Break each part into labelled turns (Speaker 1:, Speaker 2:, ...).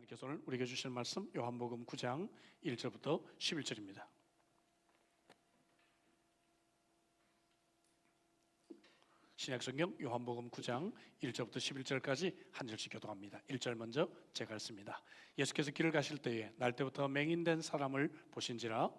Speaker 1: 하나님께서 오늘 우리에게 주실 말씀 요한복음 9장 1절부터 11절입니다. 신약성경 요한복음 9장 1절부터 11절까지 한 절씩 교독합니다. 1절 먼저 제가 읽습니다. 예수께서 길을 가실 때에 날 때부터 맹인된 사람을 보신지라.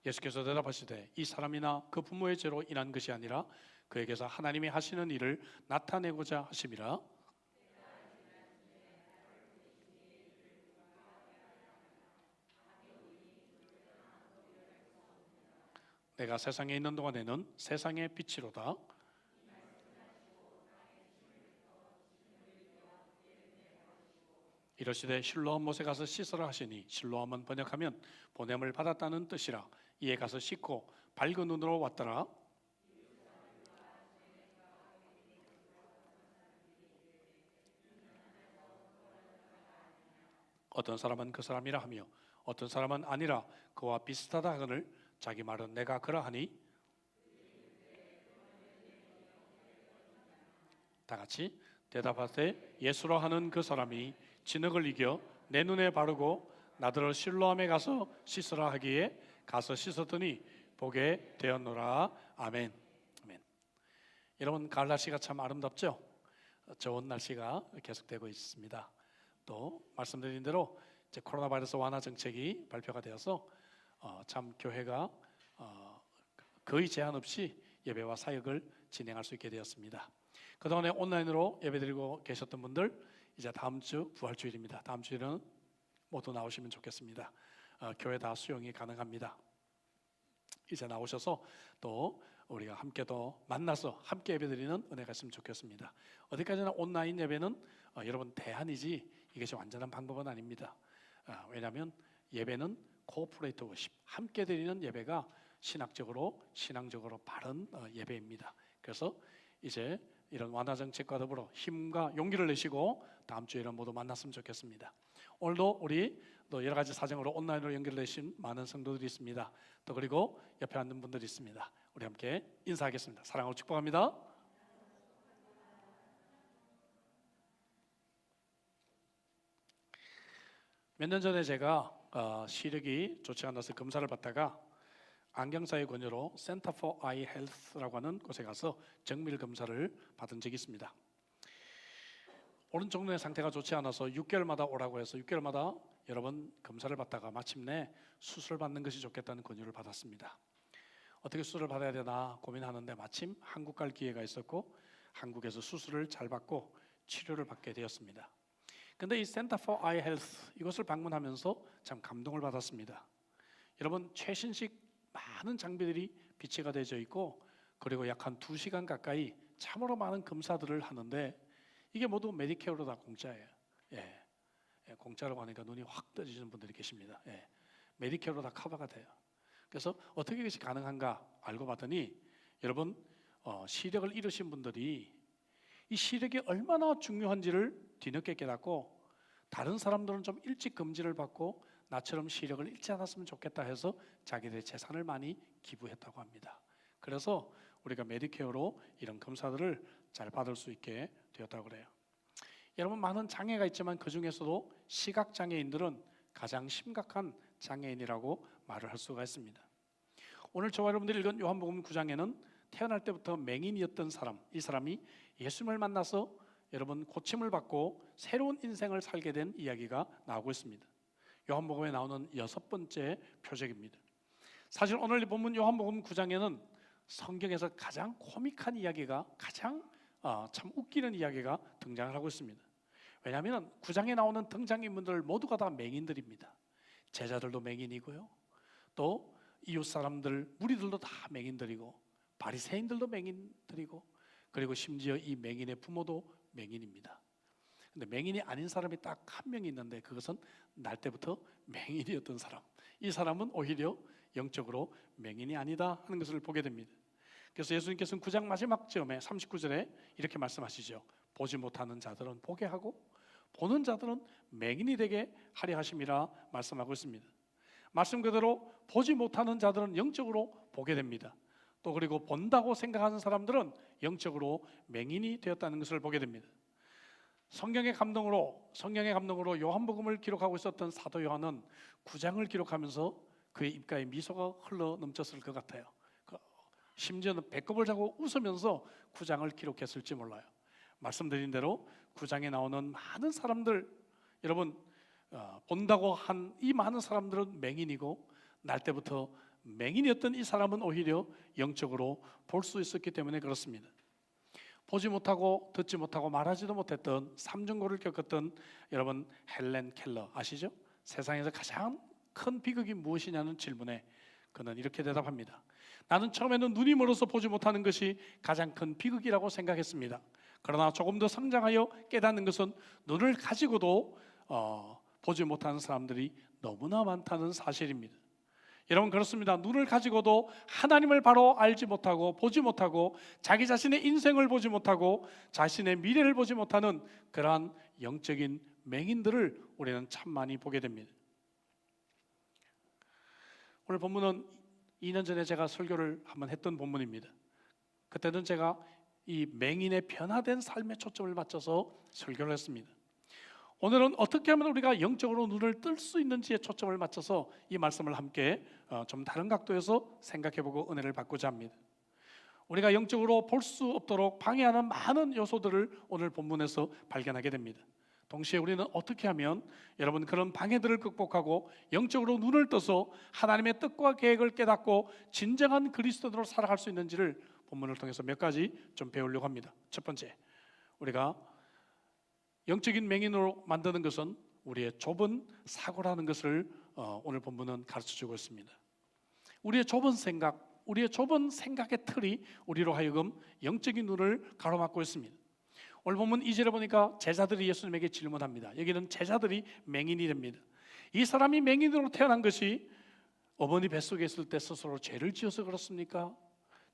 Speaker 1: 예수께서 대답하시되 이 사람이나 그 부모의 죄로 인한 것이 아니라 그에게서 하나님이 하시는 일을 나타내고자 하심이라. 내가 세상에 있는 동안에는 세상의 빛이로다. 이러시되 실로암 못에 가서 씻으라 하시니 실로암은 번역하면 보냄을 받았다는 뜻이라. 이에 가서 씻고 밝은 눈으로 왔더라. 어떤 사람은 그 사람이라 하며 어떤 사람은 아니라 그와 비슷하다 하거늘 자기 말은 내가 그러하니. 다 같이 대답하되 예수로 하는 그 사람이 진흙을 이겨 내 눈에 바르고 나더러 실로암에 가서 씻으라 하기에 가서 씻었더니 보게 되었노라. 아멘. 아멘. 여러분, 가을 날씨가 참 아름답죠? 좋은 날씨가 계속되고 있습니다. 또 말씀드린 대로 이제 코로나 바이러스 완화 정책이 발표가 되어서 참 교회가 거의 제한 없이 예배와 사역을 진행할 수 있게 되었습니다. 그동안에 온라인으로 예배드리고 계셨던 분들 이제 다음 주 부활주일입니다. 다음 주일은 모두 나오시면 좋겠습니다. 교회 다 수용이 가능합니다. 이제 나오셔서 또 우리가 함께 더 만나서 함께 예배드리는 은혜가 있으면 좋겠습니다. 어디까지나 온라인 예배는 여러분 대안이지 이것이 완전한 방법은 아닙니다. 왜냐하면 예배는 코퍼레이트 워십, 함께 드리는 예배가 신앙적으로 바른 예배입니다. 그래서 이제 이런 완화 정책과 더불어 힘과 용기를 내시고 다음 주에는 모두 만났으면 좋겠습니다. 오늘도 우리 또 여러 가지 사정으로 온라인으로 연결되신 많은 성도들이 있습니다. 또 그리고 옆에 앉는 분들이 있습니다. 우리 함께 인사하겠습니다. 사랑으로 축복합니다. 몇 년 전에 제가 시력이 좋지 않아서 검사를 받다가 안경사의 권유로 Center for Eye Health라고 하는 곳에 가서 정밀 검사를 받은 적이 있습니다. 오른쪽 눈의 상태가 좋지 않아서 6개월마다 오라고 해서 6개월마다 여러 번 검사를 받다가 마침내 수술을 받는 것이 좋겠다는 권유를 받았습니다. 어떻게 수술을 받아야 되나 고민하는데 마침 한국 갈 기회가 있었고 한국에서 수술을 잘 받고 치료를 받게 되었습니다. 근데 이 Center for Eye Health 이것을 방문하면서 참 감동을 받았습니다. 여러분, 최신식 많은 장비들이 비치가 되어 있고 그리고 약 한 2시간 가까이 참으로 많은 검사들을 하는데 이게 모두 메디케어로 다 공짜예요. 공짜라고 하니까 눈이 확 떠지시는 분들이 계십니다. 메디케어로 다 커버가 돼요. 그래서 어떻게 이것이 가능한가 알고 봤더니 여러분, 시력을 잃으신 분들이 이 시력이 얼마나 중요한지를 뒤늦게 깨닫고 다른 사람들은 좀 일찍 검진을 받고 나처럼 시력을 잃지 않았으면 좋겠다 해서 자기들의 재산을 많이 기부했다고 합니다. 그래서 우리가 메디케어로 이런 검사들을 잘 받을 수 있게 되었다고 그래요. 여러분, 많은 장애가 있지만 그 중에서도 시각장애인들은 가장 심각한 장애인이라고 말을 할 수가 있습니다. 오늘 저와 여러분들이 읽은 요한복음 9장에는 태어날 때부터 맹인이었던 사람, 이 사람이 예수님을 만나서 여러분 고침을 받고 새로운 인생을 살게 된 이야기가 나오고 있습니다. 요한복음에 나오는 6번째 표적입니다. 사실 오늘 이 본문 요한복음 9장에는 성경에서 가장 코믹한 이야기가 가장 참 웃기는 이야기가 등장을 하고 있습니다. 왜냐하면 9장에 나오는 등장인물들 모두가 다 맹인들입니다. 제자들도 맹인이고요, 또 이웃 사람들, 무리들도 다 맹인들이고 바리새인들도 맹인들이고 그리고 심지어 이 맹인의 부모도 맹인입니다. 근데 맹인이 아닌 사람이 딱 한 명이 있는데 그것은 날 때부터 맹인이었던 사람. 이 사람은 오히려 영적으로 맹인이 아니다 하는 것을 보게 됩니다. 그래서 예수님께서는 9장 마지막 쯤에 39절에 이렇게 말씀하시죠. 보지 못하는 자들은 보게 하고 보는 자들은 맹인이 되게 하려 하심이라 말씀하고 있습니다. 말씀 그대로 보지 못하는 자들은 영적으로 보게 됩니다. 또 그리고 본다고 생각하는 사람들은 영적으로 맹인이 되었다는 것을 보게 됩니다. 성경의 감동으로 요한복음을 기록하고 있었던 사도 요한은 9장을 기록하면서 그의 입가에 미소가 흘러 넘쳤을 것 같아요. 심지어는 배꼽을 잡고 웃으면서 9장을 기록했을지 몰라요. 말씀드린 대로 9장에 나오는 많은 사람들, 여러분 본다고 한 이 많은 사람들은 맹인이고, 날 때부터 맹인이었던 이 사람은 오히려 영적으로 볼 수 있었기 때문에 그렇습니다. 보지 못하고 듣지 못하고 말하지도 못했던 삼중고를 겪었던 여러분 헬렌 켈러 아시죠? 세상에서 가장 큰 비극이 무엇이냐는 질문에 그는 이렇게 대답합니다. 나는 처음에는 눈이 멀어서 보지 못하는 것이 가장 큰 비극이라고 생각했습니다. 그러나 조금 더 성장하여 깨닫는 것은 눈을 가지고도 보지 못하는 사람들이 너무나 많다는 사실입니다. 여러분 그렇습니다. 눈을 가지고도 하나님을 바로 알지 못하고 보지 못하고 자기 자신의 인생을 보지 못하고 자신의 미래를 보지 못하는 그러한 영적인 맹인들을 우리는 참 많이 보게 됩니다. 오늘 본문은 2년 전에 제가 설교를 한번 했던 본문입니다. 그때는 제가 이 맹인의 변화된 삶에 초점을 맞춰서 설교를 했습니다. 오늘은 어떻게 하면 우리가 영적으로 눈을 뜰 수 있는지에 초점을 맞춰서 이 말씀을 함께 좀 다른 각도에서 생각해보고 은혜를 받고자 합니다. 우리가 영적으로 볼 수 없도록 방해하는 많은 요소들을 오늘 본문에서 발견하게 됩니다. 동시에 우리는 어떻게 하면 여러분 그런 방해들을 극복하고 영적으로 눈을 떠서 하나님의 뜻과 계획을 깨닫고 진정한 그리스도인으로 살아갈 수 있는지를 본문을 통해서 몇 가지 좀 배우려고 합니다. 첫 번째, 우리가 영적인 맹인으로 만드는 것은 우리의 좁은 사고라는 것을 오늘 본문은 가르쳐주고 있습니다. 우리의 좁은 생각, 우리의 좁은 생각의 틀이 우리로 하여금 영적인 눈을 가로막고 있습니다. 오늘 본문 2절에 보니까 제자들이 예수님에게 질문합니다. 여기는 제자들이 맹인이 됩니다. 이 사람이 맹인으로 태어난 것이 어머니 뱃속에 있을 때 스스로 죄를 지어서 그렇습니까?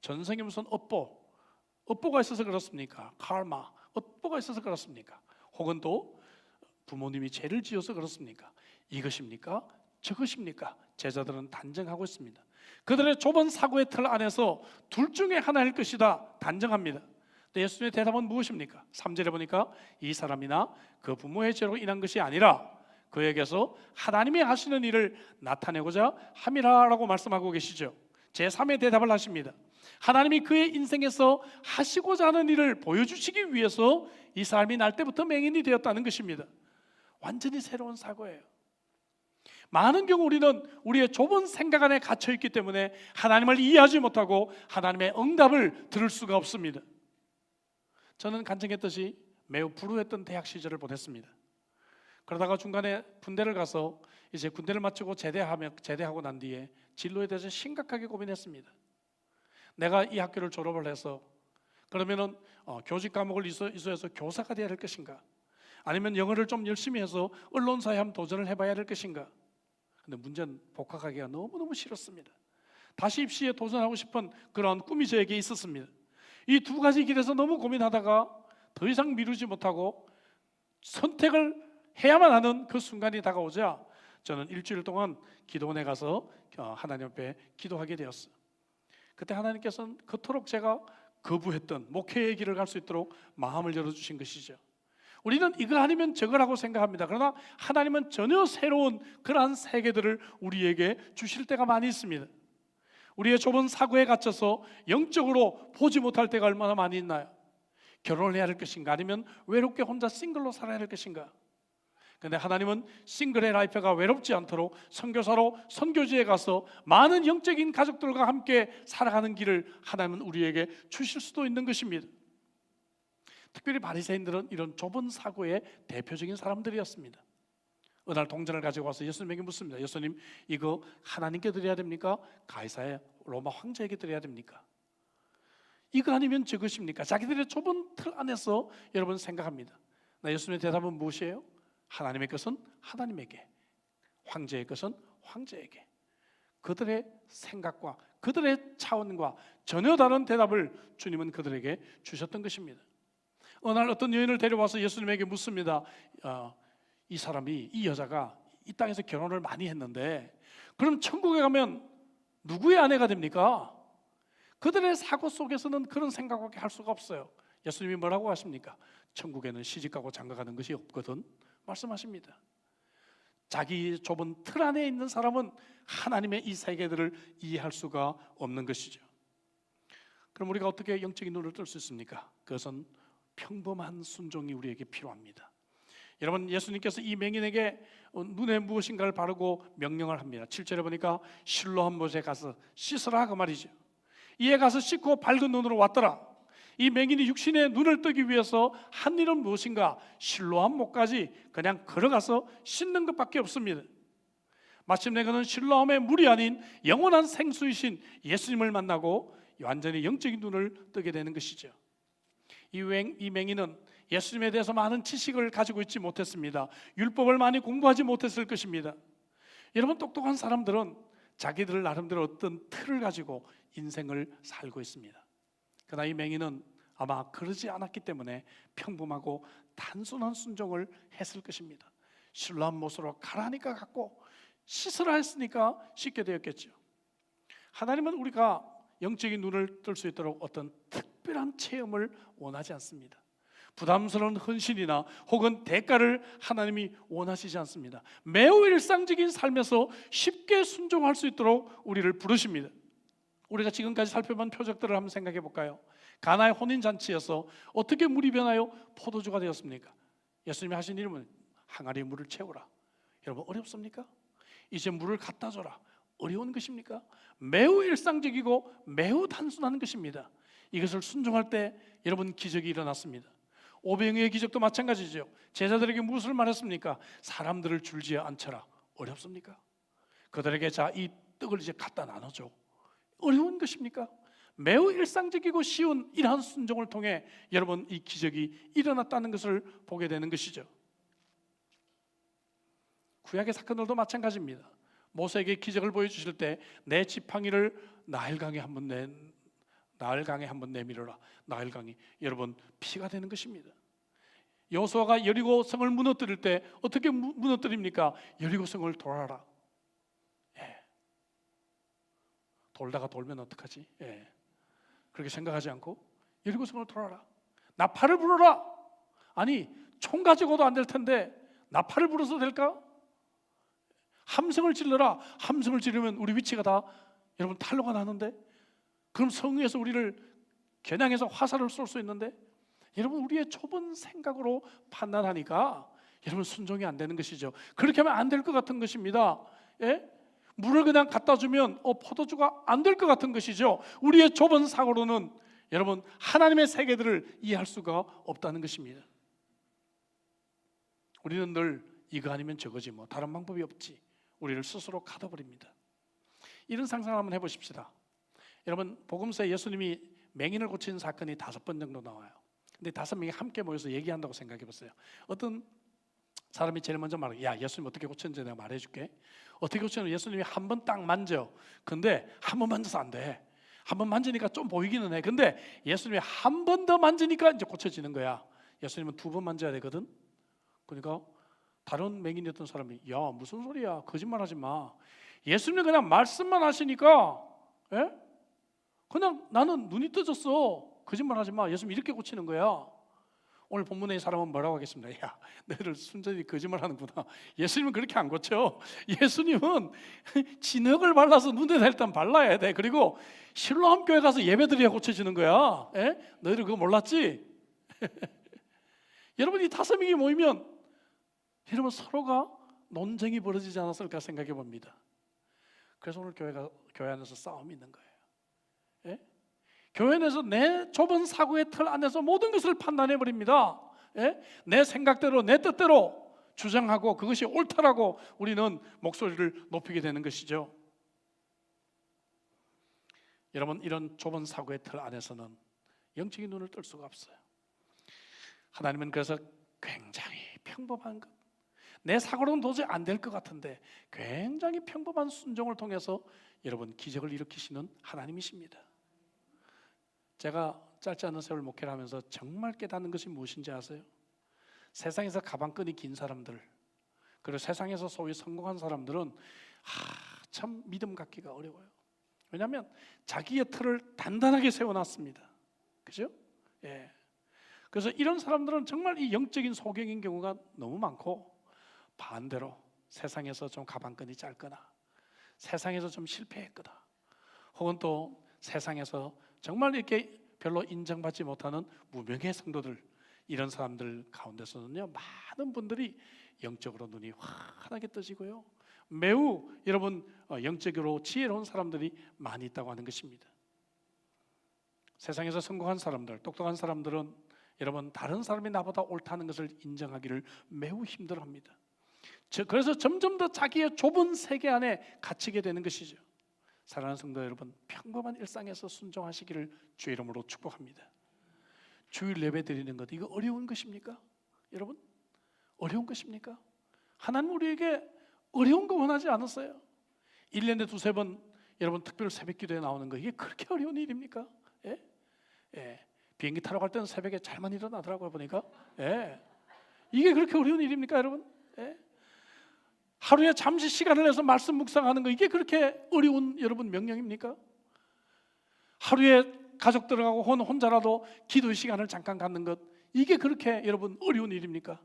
Speaker 1: 전생에 무슨 업보가 있어서 그렇습니까? 카르마, 업보가 있어서 그렇습니까? 혹은 또 부모님이 죄를 지어서 그렇습니까? 이것입니까? 저것입니까? 제자들은 단정하고 있습니다. 그들의 좁은 사고의 틀 안에서 둘 중에 하나일 것이다 단정합니다. 예수님의 대답은 무엇입니까? 3절에 보니까 이 사람이나 그 부모의 죄로 인한 것이 아니라 그에게서 하나님이 하시는 일을 나타내고자 함이라라고 말씀하고 계시죠. 제3의 대답을 하십니다. 하나님이 그의 인생에서 하시고자 하는 일을 보여주시기 위해서 이 사람이 날 때부터 맹인이 되었다는 것입니다. 완전히 새로운 사고예요. 많은 경우 우리는 우리의 좁은 생각 안에 갇혀있기 때문에 하나님을 이해하지 못하고 하나님의 응답을 들을 수가 없습니다. 저는 간증했듯이 매우 불우했던 대학 시절을 보냈습니다. 그러다가 중간에 군대를 가서 이제 군대를 마치고 제대하고 난 뒤에 진로에 대해서 심각하게 고민했습니다. 내가 이 학교를 졸업을 해서 그러면은 교직 과목을 이수해서 교사가 되어야 할 것인가? 아니면 영어를 좀 열심히 해서 언론사에 한번 도전을 해봐야 할 것인가? 근데 문제는 복학하기가 너무너무 싫었습니다. 다시 입시에 도전하고 싶은 그런 꿈이 저에게 있었습니다. 이 두 가지 길에서 너무 고민하다가 더 이상 미루지 못하고 선택을 해야만 하는 그 순간이 다가오자 저는 일주일 동안 기도원에 가서 하나님 앞에 기도하게 되었어요. 그때 하나님께서는 그토록 제가 거부했던 목회의 길을 갈 수 있도록 마음을 열어주신 것이죠. 우리는 이거 아니면 저거라고 생각합니다. 그러나 하나님은 전혀 새로운 그러한 세계들을 우리에게 주실 때가 많이 있습니다. 우리의 좁은 사고에 갇혀서 영적으로 보지 못할 때가 얼마나 많이 있나요? 결혼을 해야 할 것인가? 아니면 외롭게 혼자 싱글로 살아야 할 것인가? 그런데 하나님은 싱글의 라이프가 외롭지 않도록 선교사로 선교지에 가서 많은 영적인 가족들과 함께 살아가는 길을 하나님은 우리에게 주실 수도 있는 것입니다. 특별히 바리새인들은 이런 좁은 사고의 대표적인 사람들이었습니다. 어느 날 동전을 가지고 와서 예수님에게 묻습니다. 예수님, 이거 하나님께 드려야 됩니까? 가이사의 로마 황제에게 드려야 됩니까? 이거 아니면 저것입니까? 자기들의 좁은 틀 안에서 여러분 생각합니다. 예수님의 대답은 무엇이에요? 하나님의 것은 하나님에게, 황제의 것은 황제에게. 그들의 생각과 그들의 차원과 전혀 다른 대답을 주님은 그들에게 주셨던 것입니다. 어느 날 어떤 여인을 데려와서 예수님에게 묻습니다. 이 여자가 이 땅에서 결혼을 많이 했는데 그럼 천국에 가면 누구의 아내가 됩니까? 그들의 사고 속에서는 그런 생각밖에 할 수가 없어요. 예수님이 뭐라고 하십니까? 천국에는 시집가고 장가가는 것이 없거든 말씀하십니다. 자기 좁은 틀 안에 있는 사람은 하나님의 이 세계들을 이해할 수가 없는 것이죠. 그럼 우리가 어떻게 영적인 눈을 뜰 수 있습니까? 그것은 평범한 순종이 우리에게 필요합니다. 여러분, 예수님께서 이 맹인에게 눈에 무엇인가를 바르고 명령을 합니다. 7절에 보니까 실로암 못에 가서 씻으라 그 말이죠. 이에 가서 씻고 밝은 눈으로 왔더라. 이 맹인이 육신의 눈을 뜨기 위해서 한 일은 무엇인가? 실로암 못까지 그냥 걸어가서 씻는 것밖에 없습니다. 마침내 그는 실로암의 물이 아닌 영원한 생수이신 예수님을 만나고 완전히 영적인 눈을 뜨게 되는 것이죠. 이 맹인은 예수님에 대해서 많은 지식을 가지고 있지 못했습니다. 율법을 많이 공부하지 못했을 것입니다. 여러분, 똑똑한 사람들은 자기들 나름대로 어떤 틀을 가지고 인생을 살고 있습니다. 그러나 이 맹인은 아마 그러지 않았기 때문에 평범하고 단순한 순종을 했을 것입니다. 실로암 못으로 가라니까 갔고 씻으라 했으니까 씻게 되었겠죠. 하나님은 우리가 영적인 눈을 뜰 수 있도록 어떤 특별한 체험을 원하지 않습니다. 부담스러운 헌신이나 혹은 대가를 하나님이 원하시지 않습니다. 매우 일상적인 삶에서 쉽게 순종할 수 있도록 우리를 부르십니다. 우리가 지금까지 살펴본 표적들을 한번 생각해 볼까요? 가나의 혼인잔치에서 어떻게 물이 변하여 포도주가 되었습니까? 예수님이 하신 일은 항아리에 물을 채우라. 여러분, 어렵습니까? 이제 물을 갖다 줘라. 어려운 것입니까? 매우 일상적이고 매우 단순한 것입니다. 이것을 순종할 때 여러분, 기적이 일어났습니다. 오병이의 기적도 마찬가지죠. 제자들에게 무엇을 말했습니까? 사람들을 줄지에 앉혀라. 어렵습니까? 그들에게 자, 이 떡을 이제 갖다 나눠줘. 어려운 것입니까? 매우 일상적이고 쉬운 이러한 순종을 통해 여러분, 이 기적이 일어났다는 것을 보게 되는 것이죠. 구약의 사건들도 마찬가지입니다. 모세에게 기적을 보여주실 때 내 지팡이를 나일강에 한번 내밀어라. 나일강이 여러분 피가 되는 것입니다. 여호수아가 여리고 성을 무너뜨릴 때 어떻게 무너뜨립니까? 여리고 성을 돌아라. 돌다가 돌면 어떡하지? 그렇게 생각하지 않고 여리고 성을 돌아라. 나팔을 불어라. 아니, 총 가지고도 안 될 텐데 나팔을 불어서 될까? 함성을 질러라. 함성을 지르면 우리 위치가 다 여러분 탄로가 나는데, 그럼 성에서 우리를 겨냥해서 화살을 쏠 수 있는데, 여러분 우리의 좁은 생각으로 판단하니까 여러분 순종이 안 되는 것이죠. 그렇게 하면 안 될 것 같은 것입니다. 물을 그냥 갖다 주면 포도주가 안 될 것 같은 것이죠. 우리의 좁은 사고로는 여러분 하나님의 세계들을 이해할 수가 없다는 것입니다. 우리는 늘 이거 아니면 저거지, 뭐 다른 방법이 없지, 우리를 스스로 가둬버립니다. 이런 상상을 한번 해보십시다. 여러분, 복음서에 예수님이 맹인을 고친 사건이 5번 정도 나와요. 근데 5명이 함께 모여서 얘기한다고 생각해 보세요. 어떤 사람이 제일 먼저 말해요. 야, 예수님 어떻게 고쳤는지 내가 말해줄게. 어떻게 고쳤는지 예수님이 한 번 딱 만져. 근데 한 번 만져서 안 돼. 한 번 만지니까 좀 보이기는 해. 근데 예수님이 한 번 더 만지니까 이제 고쳐지는 거야. 예수님은 2번 만져야 되거든. 그러니까 다른 맹인이었던 사람이, 야, 무슨 소리야, 거짓말하지 마. 예수님은 그냥 말씀만 하시니까 그냥 나는 눈이 떠졌어. 거짓말하지 마. 예수님 이렇게 고치는 거야. 오늘 본문의 사람은 뭐라고 하겠습니다. 야, 너희들 순전히 거짓말하는구나. 예수님은 그렇게 안 고쳐. 예수님은 진흙을 발라서 눈에 일단 발라야 돼. 그리고 실로암 교회 가서 예배드려야 고쳐지는 거야. 너희들 그거 몰랐지? 여러분, 이 5명이 모이면 여러분 서로가 논쟁이 벌어지지 않았을까 생각해 봅니다. 그래서 오늘 교회 안에서 싸움이 있는 거예요. 교회 안에서 내 좁은 사고의 틀 안에서 모든 것을 판단해 버립니다. 내 생각대로, 내 뜻대로 주장하고 그것이 옳다라고 우리는 목소리를 높이게 되는 것이죠. 여러분, 이런 좁은 사고의 틀 안에서는 영적인 눈을 뜰 수가 없어요. 하나님은 그래서 굉장히 평범한 것, 내 사고로는 도저히 안 될 것 같은데 굉장히 평범한 순종을 통해서 여러분 기적을 일으키시는 하나님이십니다. 제가 짧지 않은 세월 목회를 하면서 정말 깨닫는 것이 무엇인지 아세요? 세상에서 가방끈이 긴 사람들, 그리고 세상에서 소위 성공한 사람들은 참 믿음 갖기가 어려워요. 왜냐하면 자기의 틀을 단단하게 세워놨습니다. 그죠? 예. 그래서 이런 사람들은 정말 이 영적인 소경인 경우가 너무 많고, 반대로 세상에서 좀 가방끈이 짧거나 세상에서 좀 실패했거나 혹은 또 세상에서 정말 이렇게 별로 인정받지 못하는 무명의 성도들, 이런 사람들 가운데서는요, 많은 분들이 영적으로 눈이 환하게 떠지고요, 매우 여러분 영적으로 지혜로운 사람들이 많이 있다고 하는 것입니다. 세상에서 성공한 사람들, 똑똑한 사람들은 여러분 다른 사람이 나보다 옳다는 것을 인정하기를 매우 힘들어합니다. 그래서 점점 더 자기의 좁은 세계 안에 갇히게 되는 것이죠. 사랑하는 성도 여러분, 평범한 일상에서 순종하시기를 주의 이름으로 축복합니다. 주일 예배 드리는 것, 이거 어려운 것입니까? 여러분, 어려운 것입니까? 하나님 우리에게 어려운 거 원하지 않았어요. 1년에 두세 번 여러분 특별 새벽 기도에 나오는 거, 이게 그렇게 어려운 일입니까? 예? 예. 비행기 타러 갈 때는 새벽에 잘만 일어나더라고요, 보니까. 예. 이게 그렇게 어려운 일입니까, 여러분? 예. 하루에 잠시 시간을 내서 말씀 묵상하는 거, 이게 그렇게 어려운 여러분 명령입니까? 하루에 가족들하고 혼자라도 기도 시간을 잠깐 갖는 것, 이게 그렇게 여러분 어려운 일입니까?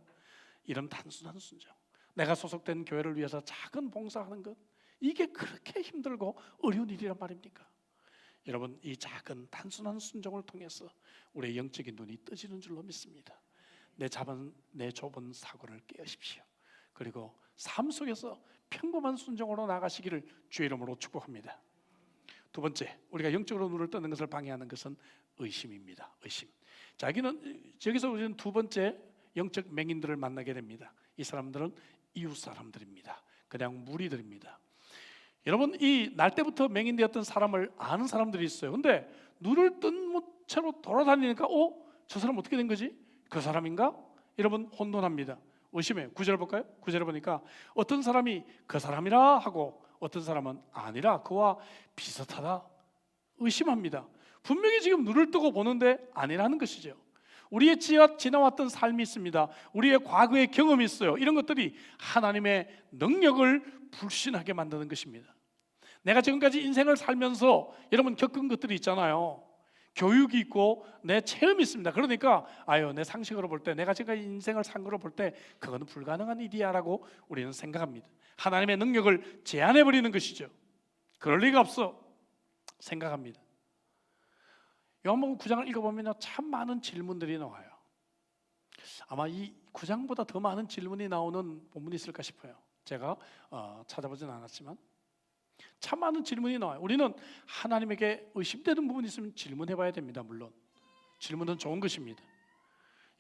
Speaker 1: 이런 단순한 순종, 내가 소속된 교회를 위해서 작은 봉사하는 것, 이게 그렇게 힘들고 어려운 일이란 말입니까? 여러분, 이 작은 단순한 순종을 통해서 우리의 영적인 눈이 떠지는 줄로 믿습니다. 내 좁은 사고를 깨우십시오. 그리고 삶 속에서 평범한 순종으로 나가시기를 주의 이름으로 축복합니다. 두 번째, 우리가 영적으로 눈을 뜨는 것을 방해하는 것은 의심입니다. 의심. 자, 여기서 우리는 두 번째 영적 맹인들을 만나게 됩니다. 이 사람들은 이웃 사람들입니다. 그냥 무리들입니다. 여러분, 이 날 때부터 맹인되었던 사람을 아는 사람들이 있어요. 근데 눈을 뜬 채로 돌아다니니까 저 사람 어떻게 된 거지? 그 사람인가? 여러분, 혼돈합니다. 의심해요. 9절 볼까요? 9절에 보니까 어떤 사람이 그 사람이라 하고 어떤 사람은 아니라 그와 비슷하다 의심합니다. 분명히 지금 눈을 뜨고 보는데 아니라는 것이죠. 우리의 지나왔던 삶이 있습니다. 우리의 과거의 경험이 있어요. 이런 것들이 하나님의 능력을 불신하게 만드는 것입니다. 내가 지금까지 인생을 살면서 여러분 겪은 것들이 있잖아요. 교육이 있고 내 체험이 있습니다. 그러니까 내 상식으로 볼 때, 내가 지금까지 인생을 산 거로 볼 때 그거는 불가능한 일이야 라고 우리는 생각합니다. 하나님의 능력을 제한해버리는 것이죠. 그럴 리가 없어 생각합니다. 요한복음 9장을 읽어보면 참 많은 질문들이 나와요. 아마 이 9장보다 더 많은 질문이 나오는 본문이 있을까 싶어요. 제가 찾아보진 않았지만 참 많은 질문이 나와요. 우리는 하나님에게 의심되는 부분이 있으면 질문해봐야 됩니다. 물론 질문은 좋은 것입니다.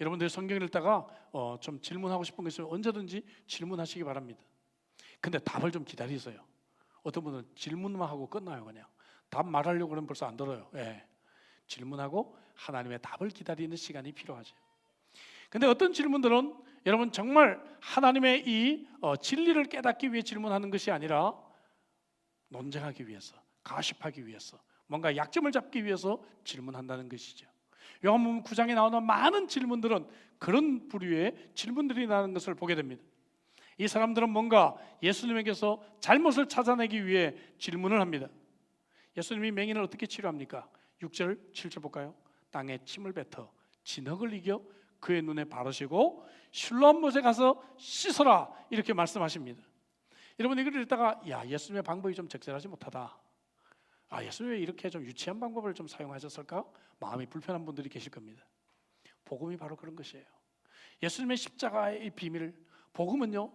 Speaker 1: 여러분들 성경을 읽다가 좀 질문하고 싶은 거 있으면 언제든지 질문하시기 바랍니다. 근데 답을 좀 기다리세요. 어떤 분은 질문만 하고 끝나요. 그냥 답 말하려고 그러면 벌써 안 들어요. 예. 질문하고 하나님의 답을 기다리는 시간이 필요하죠. 근데 어떤 질문들은 여러분 정말 하나님의 이 진리를 깨닫기 위해 질문하는 것이 아니라 논쟁하기 위해서, 가십하기 위해서, 뭔가 약점을 잡기 위해서 질문한다는 것이죠. 요한복음 9장에 나오는 많은 질문들은 그런 부류의 질문들이 나는 것을 보게 됩니다. 이 사람들은 뭔가 예수님에게서 잘못을 찾아내기 위해 질문을 합니다. 예수님이 맹인을 어떻게 치료합니까? 6절, 7절 볼까요? 땅에 침을 뱉어 진흙을 이겨 그의 눈에 바르시고 실로암 못에 가서 씻어라 이렇게 말씀하십니다. 여러분 이걸 읽다가 예수님의 방법이 좀 적절하지 못하다, 예수님이 왜 이렇게 좀 유치한 방법을 좀 사용하셨을까? 마음이 불편한 분들이 계실 겁니다. 복음이 바로 그런 것이에요. 예수님의 십자가의 비밀, 복음은요,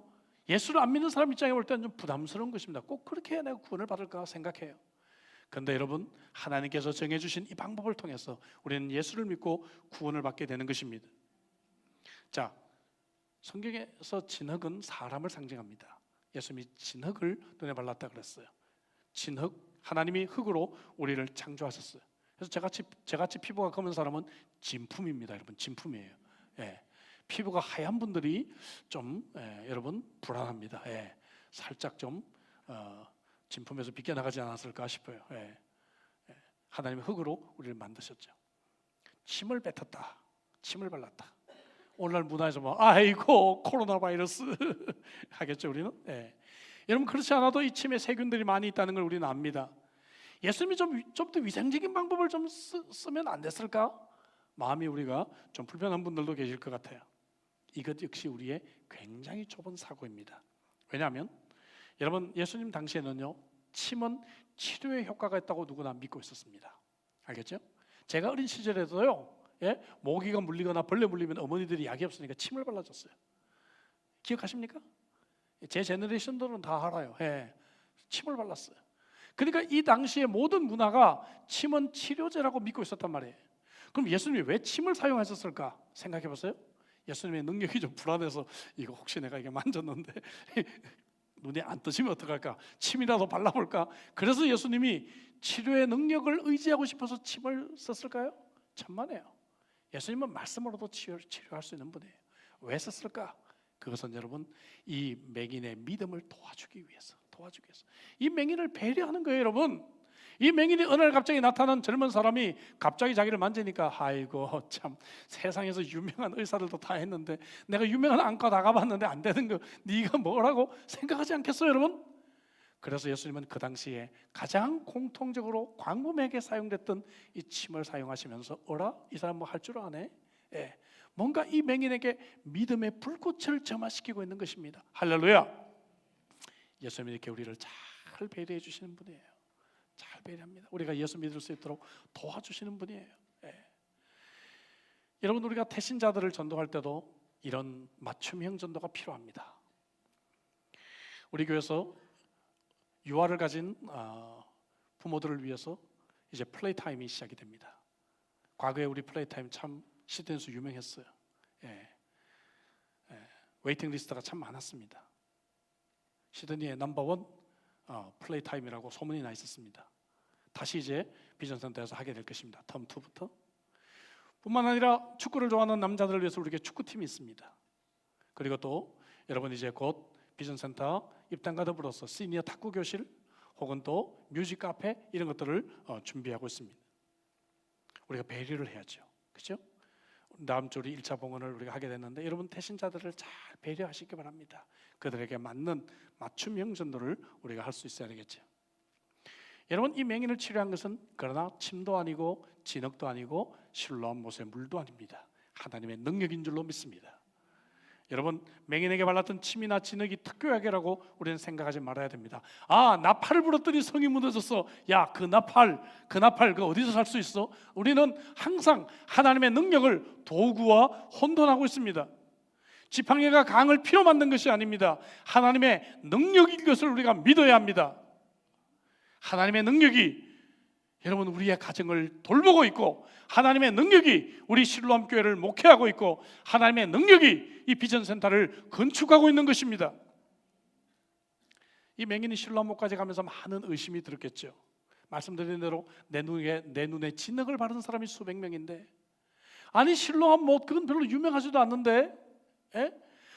Speaker 1: 예수를 안 믿는 사람 입장에 볼 때는 좀 부담스러운 것입니다. 꼭 그렇게 해야 내가 구원을 받을까 생각해요. 그런데 여러분, 하나님께서 정해주신 이 방법을 통해서 우리는 예수를 믿고 구원을 받게 되는 것입니다. 자, 성경에서 진흙은 사람을 상징합니다. 예수님이 진흙을 눈에 발랐다 그랬어요. 진흙, 하나님이 흙으로 우리를 창조하셨어요. 그래서 저같이 피부가 검은 사람은 진품입니다. 여러분, 진품이에요. 피부가 하얀 분들이 좀 여러분 불안합니다. 살짝 좀 진품에서 비껴나가지 않았을까 싶어요. 하나님의 흙으로 우리를 만드셨죠. 침을 뱉었다, 침을 발랐다. 오늘날 문화에서 아이고 코로나 바이러스 하겠죠 우리는. 여러분 그렇지 않아도 이 침에 세균들이 많이 있다는 걸 우리는 압니다. 예수님이 좀 더 위생적인 방법을 좀 쓰면 안 됐을까? 마음이 우리가 좀 불편한 분들도 계실 것 같아요. 이것 역시 우리의 굉장히 좁은 사고입니다. 왜냐하면 여러분 예수님 당시에는요 침은 치료의 효과가 있다고 누구나 믿고 있었습니다. 알겠죠? 제가 어린 시절에도요 모기가 물리거나 벌레 물리면 어머니들이 약이 없으니까 침을 발라줬어요. 기억하십니까? 제 제너레이션들은 다 알아요. 침을 발랐어요. 그러니까 이 당시의 모든 문화가 침은 치료제라고 믿고 있었단 말이에요. 그럼 예수님이 왜 침을 사용하셨을까? 생각해 보세요. 예수님의 능력이 좀 불안해서 이거 혹시 내가 이게 만졌는데 눈에 안 뜨시면 어떡할까? 침이라도 발라볼까? 그래서 예수님이 치료의 능력을 의지하고 싶어서 침을 썼을까요? 천만에요. 예수님은 말씀으로도 치료할 수 있는 분이에요. 왜 썼을까? 그것은 여러분 이 맹인의 믿음을 도와주기 위해서. 이 맹인을 배려하는 거예요, 여러분. 이 맹인이 어느 날 갑자기 나타난 젊은 사람이 갑자기 자기를 만지니까 아이고 참 세상에서 유명한 의사들도 다 했는데 내가 유명한 안과 다 가봤는데 안 되는 거 네가 뭐라고 생각하지 않겠어요, 여러분? 그래서 예수님은 그 당시에 가장 공통적으로 광범위하게 사용됐던 이 침을 사용하시면서 어라? 이 사람 뭐 할 줄 아네? 뭔가 이 맹인에게 믿음의 불꽃을 점화시키고 있는 것입니다. 할렐루야. 예수님이 이렇게 우리를 잘 배려해 주시는 분이에요. 잘 배려합니다. 우리가 예수 믿을 수 있도록 도와주시는 분이에요. 여러분 우리가 태신자들을 전도할 때도 이런 맞춤형 전도가 필요합니다. 우리 교회에서 유아를 가진 부모들을 위해서 이제 플레이 타임이 시작이 됩니다. 과거에 우리 플레이 타임 참 시드니에서 유명했어요. 웨이팅 리스트가 참 많았습니다. 시드니의 넘버원 플레이 타임이라고 소문이 나 있었습니다. 다시 이제 비전센터에서 하게 될 것입니다. 텀 2부터. 뿐만 아니라 축구를 좋아하는 남자들을 위해서 우리에게 축구팀이 있습니다. 그리고 또 여러분 이제 곧 비전센터 입단과 더불어서 시니어 탁구 교실 혹은 또 뮤직 카페 이런 것들을 준비하고 있습니다. 우리가 배려를 해야죠. 그렇죠? 다음 주 우리 1차 봉헌을 우리가 하게 됐는데 여러분 태신자들을 잘 배려하시기 바랍니다. 그들에게 맞는 맞춤형 전도를 우리가 할 수 있어야 되겠죠. 여러분 이 맹인을 치료한 것은 그러나 침도 아니고 진흙도 아니고 실로암 못의 물도 아닙니다. 하나님의 능력인 줄로 믿습니다. 여러분 맹인에게 발랐던 침이나 진흙이 특효약이라고 우리는 생각하지 말아야 됩니다. 나팔을 불었더니 성이 무너졌어. 야, 그 나팔 그 어디서 살 수 있어? 우리는 항상 하나님의 능력을 도구와 혼돈하고 있습니다. 지팡이가 강을 피로 만든 것이 아닙니다. 하나님의 능력인 것을 우리가 믿어야 합니다. 하나님의 능력이 여러분 우리의 가정을 돌보고 있고 하나님의 능력이 우리 실로암 교회를 목회하고 있고 하나님의 능력이 이 비전센터를 건축하고 있는 것입니다. 이 맹인이 실로암 목까지 가면서 많은 의심이 들었겠죠. 말씀드린 대로 내 눈에 진흙을 바른 사람이 수백 명인데 아니 실로암 못 그건 별로 유명하지도 않는데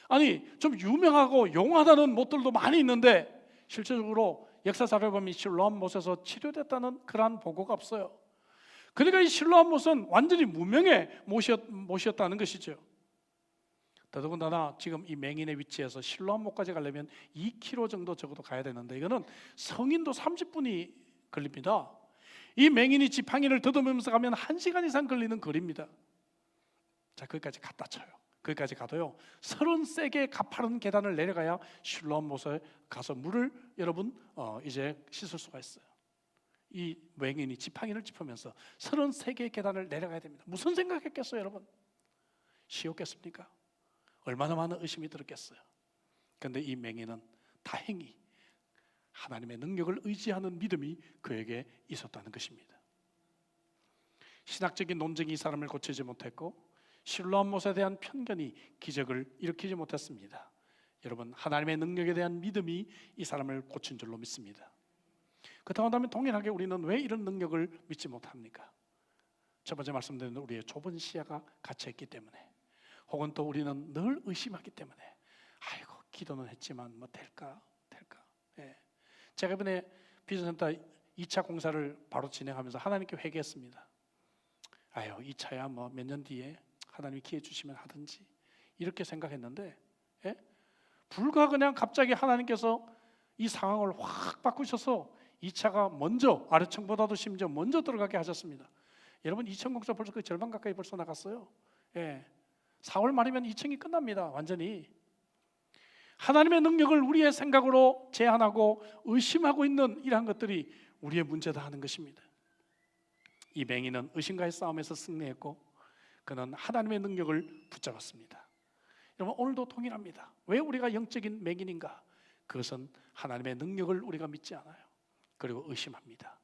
Speaker 1: 아니 좀 유명하고 용하다는 못들도 많이 있는데 실제적으로 역사 자료를 보면 실로암 못에서 치료됐다는 그러한 보고가 없어요. 그러니까 이 실로암 못은 완전히 무명의 못이었다는 것이죠. 더더군다나 지금 이 맹인의 위치에서 실로암 못까지 가려면 2km 정도 적어도 가야 되는데 이거는 성인도 30분이 걸립니다. 이 맹인이 지팡이를 더듬으면서 가면 1시간 이상 걸리는 거리입니다. 자, 거기까지 갖다 쳐요. 거기까지 가도요 33개 가파른 계단을 내려가야 실로암 못에 가서 물을 여러분 이제 씻을 수가 있어요. 이 맹인이 지팡이를 짚으면서 33개의 계단을 내려가야 됩니다. 무슨 생각했겠어요, 여러분? 쉬웠겠습니까? 얼마나 많은 의심이 들었겠어요. 그런데 이 맹인은 다행히 하나님의 능력을 의지하는 믿음이 그에게 있었다는 것입니다. 신학적인 논쟁이 이 사람을 고치지 못했고 실로암 못에 대한 편견이 기적을 일으키지 못했습니다. 여러분 하나님의 능력에 대한 믿음이 이 사람을 고친 줄로 믿습니다. 그렇다면 동일하게 우리는 왜 이런 능력을 믿지 못합니까? 첫 번째 말씀드린 우리의 좁은 시야가 갇혀있기 때문에 혹은 또 우리는 늘 의심하기 때문에 아이고 기도는 했지만 뭐 될까? 제가 이번에 비전센터 2차 공사를 바로 진행하면서 하나님께 회개했습니다. 2차야 뭐 몇 년 뒤에 하나님이 기회 주시면 하든지 이렇게 생각했는데 불과 그냥 갑자기 하나님께서 이 상황을 확 바꾸셔서 2차가 먼저, 아래층보다도 심지어 먼저 들어가게 하셨습니다. 여러분 2층 공사 벌써 그 절반 가까이 벌써 나갔어요. 4월 말이면 2층이 끝납니다. 완전히. 하나님의 능력을 우리의 생각으로 제한하고 의심하고 있는 이러한 것들이 우리의 문제다 하는 것입니다. 이 맹인은 의심과의 싸움에서 승리했고 그는 하나님의 능력을 붙잡았습니다. 여러분 오늘도 동일합니다. 왜 우리가 영적인 맹인인가? 그것은 하나님의 능력을 우리가 믿지 않아요. 그리고 의심합니다.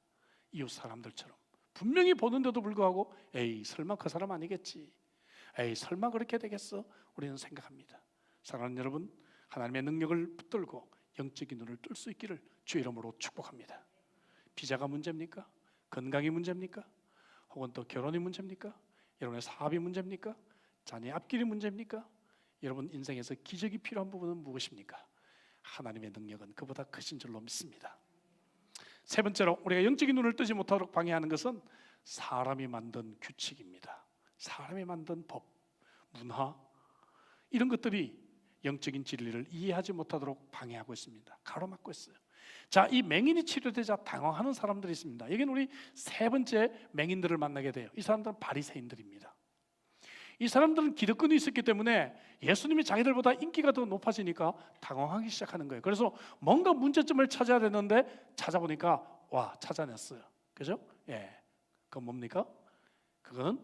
Speaker 1: 이웃 사람들처럼 분명히 보는데도 불구하고 에이 설마 그 사람 아니겠지, 에이 설마 그렇게 되겠어, 우리는 생각합니다. 사랑하는 여러분, 하나님의 능력을 붙들고 영적인 눈을 뜰 수 있기를 주 이름으로 축복합니다. 비자가 문제입니까? 건강이 문제입니까? 혹은 또 결혼이 문제입니까? 여러분의 사업이 문제입니까? 자녀의 앞길이 문제입니까? 여러분 인생에서 기적이 필요한 부분은 무엇입니까? 하나님의 능력은 그보다 크신 줄로 믿습니다. 세 번째로 우리가 영적인 눈을 뜨지 못하도록 방해하는 것은 사람이 만든 규칙입니다. 사람이 만든 법, 문화, 이런 것들이 영적인 진리를 이해하지 못하도록 방해하고 있습니다. 가로막고 있어요. 자, 이 맹인이 치료되자 당황하는 사람들이 있습니다. 여기는 우리 세 번째 맹인들을 만나게 돼요. 이 사람들은 바리새인들입니다. 이 사람들은 기득권이 있었기 때문에 예수님이 자기들보다 인기가 더 높아지니까 당황하기 시작하는 거예요. 그래서 뭔가 문제점을 찾아야 되는데 찾아보니까 찾아냈어요. 그죠? 그건 뭡니까? 그거는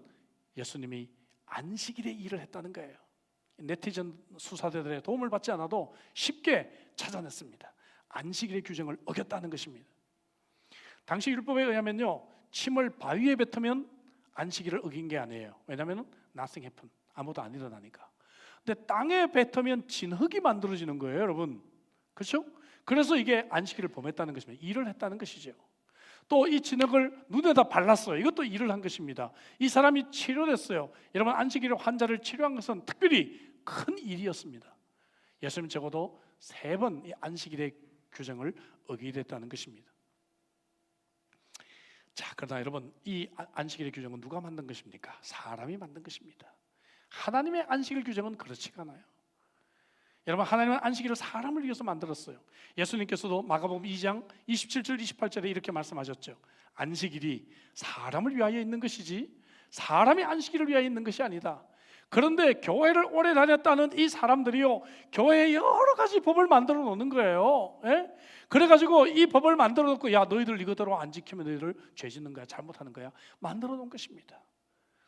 Speaker 1: 예수님이 안식일에 일을 했다는 거예요. 네티즌 수사대들의 도움을 받지 않아도 쉽게 찾아냈습니다. 안식일의 규정을 어겼다는 것입니다. 당시 율법에 의하면요, 침을 바위에 뱉으면 안식일을 어긴 게 아니에요. 왜냐하면 nothing happened, 아무도 안 일어나니까. 근데 땅에 뱉으면 진흙이 만들어지는 거예요, 여러분. 그렇죠? 그래서 이게 안식일을 범했다는 것입니다. 일을 했다는 것이죠. 또 이 진흙을 눈에다 발랐어요. 이것도 일을 한 것입니다. 이 사람이 치료됐어요. 여러분 안식일에 환자를 치료한 것은 특별히 큰 일이었습니다. 예수님 적어도 3번 이 안식일의 규정을 어기게 됐다는 것입니다. 자, 그러나 여러분 이 안식일의 규정은 누가 만든 것입니까? 사람이 만든 것입니다. 하나님의 안식일 규정은 그렇지가 않아요. 여러분 하나님은 안식일을 사람을 위해서 만들었어요. 예수님께서도 마가복음 2장 27절 28절에 이렇게 말씀하셨죠. 안식일이 사람을 위하여 있는 것이지 사람이 안식일을 위하여 있는 것이 아니다. 그런데 교회를 오래 다녔다는 이 사람들이요, 교회에 여러 가지 법을 만들어 놓는 거예요. 그래가지고 이 법을 만들어 놓고 야 너희들 이거대로 안 지키면 너희들 죄 짓는 거야, 잘못하는 거야, 만들어 놓은 것입니다.